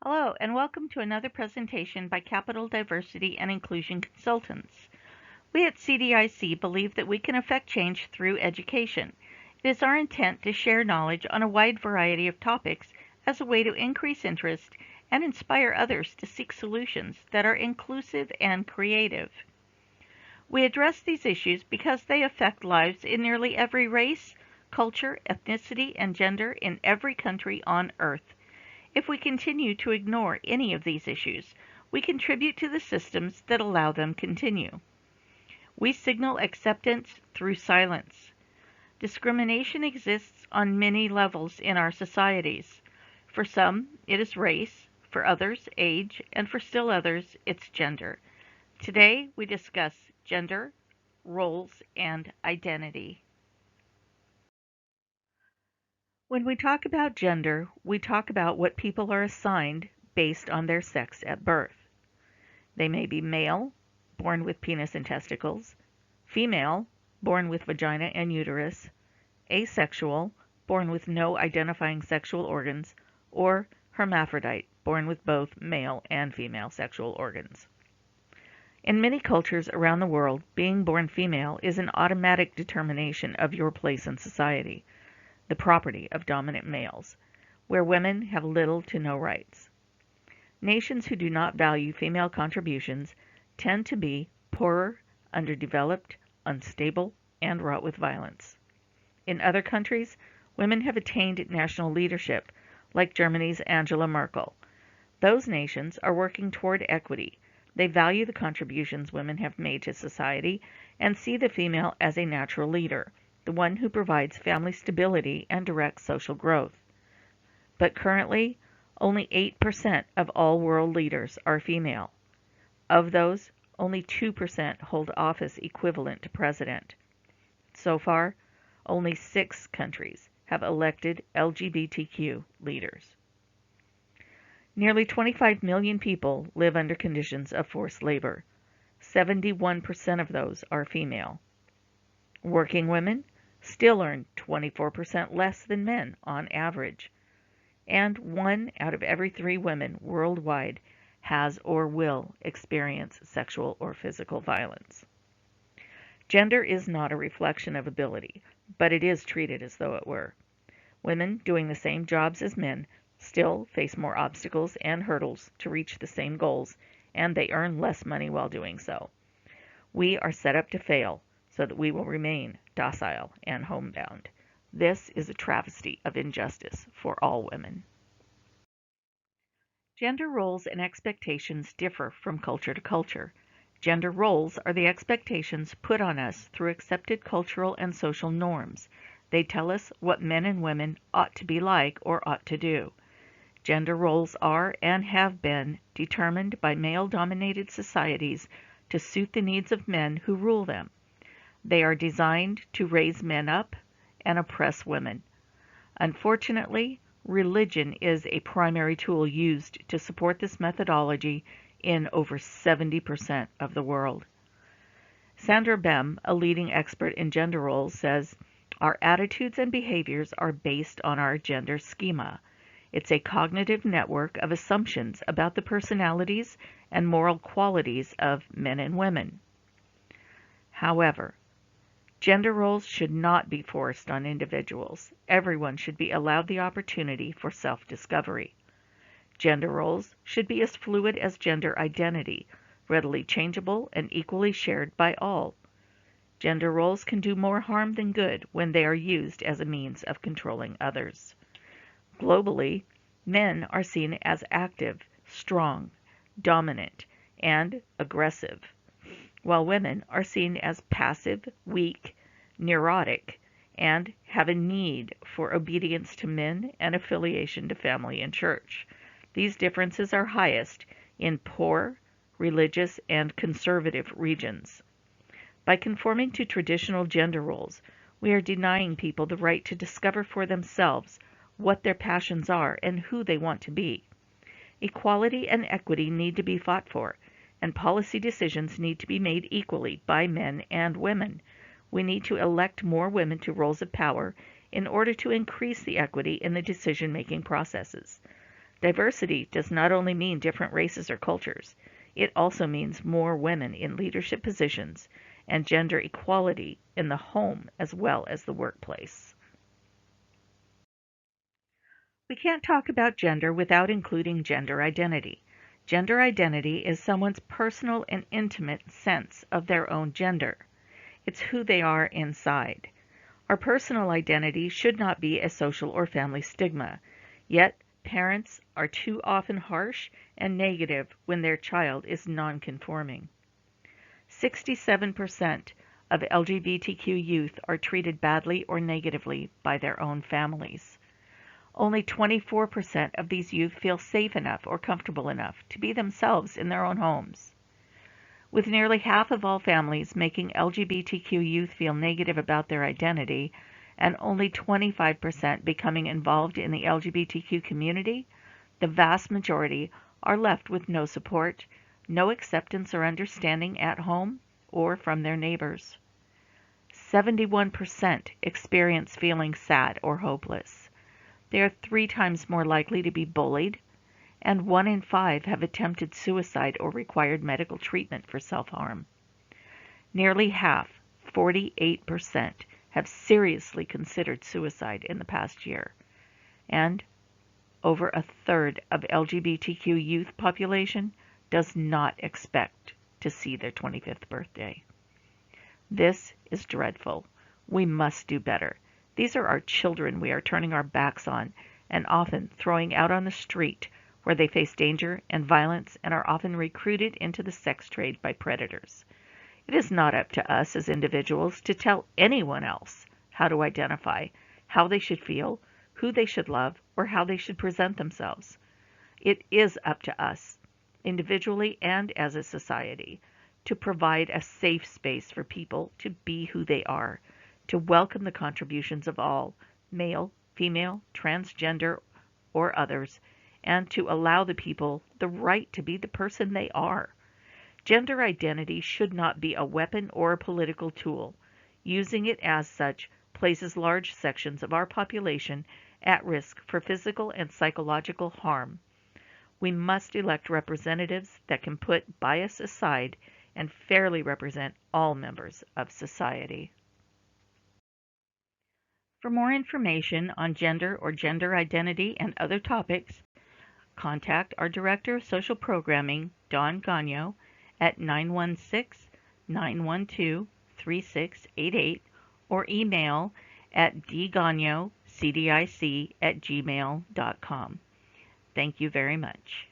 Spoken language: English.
Hello, and welcome to another presentation by Capital Diversity and Inclusion Consultants. We at CDIC believe that we can affect change through education. It is our intent to share knowledge on a wide variety of topics as a way to increase interest and inspire others to seek solutions that are inclusive and creative. We address these issues because they affect lives in nearly every race, culture, ethnicity, and gender in every country on Earth. If we continue to ignore any of these issues, we contribute to the systems that allow them to continue. We signal acceptance through silence. Discrimination exists on many levels in our societies. For some, it is race, for others, age, and for still others, it's gender. Today, we discuss gender, roles, and identity. When we talk about gender, we talk about what people are assigned based on their sex at birth. They may be male, born with penis and testicles, female, born with vagina and uterus, asexual, born with no identifying sexual organs, or hermaphrodite, born with both male and female sexual organs. In many cultures around the world, being born female is an automatic determination of your place in society, the property of dominant males, where women have little to no rights. Nations who do not value female contributions tend to be poorer, underdeveloped, unstable, and wrought with violence. In other countries, women have attained national leadership, like Germany's Angela Merkel. Those nations are working toward equity. They value the contributions women have made to society and see the female as a natural leader, the one who provides family stability and directs social growth. But currently, only 8% of all world leaders are female. Of those, only 2% hold office equivalent to president. So far, only 6 countries have elected LGBTQ leaders. Nearly 25 million people live under conditions of forced labor. 71% of those are female. Working women still earn 24% less than men on average, and 1 out of every 3 women worldwide has or will experience sexual or physical violence. Gender is not a reflection of ability, but it is treated as though it were. Women doing the same jobs as men still face more obstacles and hurdles to reach the same goals, and they earn less money while doing so. We are set up to fail so that we will remain docile and homebound. This is a travesty of injustice for all women. Gender roles and expectations differ from culture to culture. Gender roles are the expectations put on us through accepted cultural and social norms. They tell us what men and women ought to be like or ought to do. Gender roles are and have been determined by male-dominated societies to suit the needs of men who rule them. They are designed to raise men up and oppress women. Unfortunately, religion is a primary tool used to support this methodology in over 70% of the world. Sandra Bem, a leading expert in gender roles, says, "Our attitudes and behaviors are based on our gender schema. It's a cognitive network of assumptions about the personalities and moral qualities of men and women." However, gender roles should not be forced on individuals. Everyone should be allowed the opportunity for self-discovery. Gender roles should be as fluid as gender identity, readily changeable and equally shared by all. Gender roles can do more harm than good when they are used as a means of controlling others. Globally, men are seen as active, strong, dominant, and aggressive, while women are seen as passive, weak, neurotic, and have a need for obedience to men and affiliation to family and church. These differences are highest in poor, religious, and conservative regions. By conforming to traditional gender roles, we are denying people the right to discover for themselves what their passions are and who they want to be. Equality and equity need to be fought for, and policy decisions need to be made equally by men and women. We need to elect more women to roles of power in order to increase the equity in the decision-making processes. Diversity does not only mean different races or cultures, it also means more women in leadership positions and gender equality in the home as well as the workplace. We can't talk about gender without including gender identity. Gender identity is someone's personal and intimate sense of their own gender. It's who they are inside. Our personal identity should not be a social or family stigma, yet parents are too often harsh and negative when their child is nonconforming. 67% of LGBTQ youth are treated badly or negatively by their own families. Only 24% of these youth feel safe enough or comfortable enough to be themselves in their own homes. With nearly half of all families making LGBTQ youth feel negative about their identity, and only 25% becoming involved in the LGBTQ community, the vast majority are left with no support, no acceptance or understanding at home or from their neighbors. 71% experience feeling sad or hopeless. They are 3 times more likely to be bullied, and 1 in 5 have attempted suicide or required medical treatment for self-harm. Nearly half, 48%, have seriously considered suicide in the past year, and over a third of LGBTQ youth population does not expect to see their 25th birthday. This is dreadful. We must do better. These are our children we are turning our backs on and often throwing out on the street where they face danger and violence and are often recruited into the sex trade by predators. It is not up to us as individuals to tell anyone else how to identify, how they should feel, who they should love, or how they should present themselves. It is up to us, individually and as a society, to provide a safe space for people to be who they are, to welcome the contributions of all, male, female, transgender, or others, and to allow the people the right to be the person they are. Gender identity should not be a weapon or a political tool. Using it as such places large sections of our population at risk for physical and psychological harm. We must elect representatives that can put bias aside and fairly represent all members of society. For more information on gender or gender identity and other topics, contact our Director of Social Programming, Dawn Gagno, at 916-912-3688 or email at dgagnocdic@gmail.com. Thank you very much.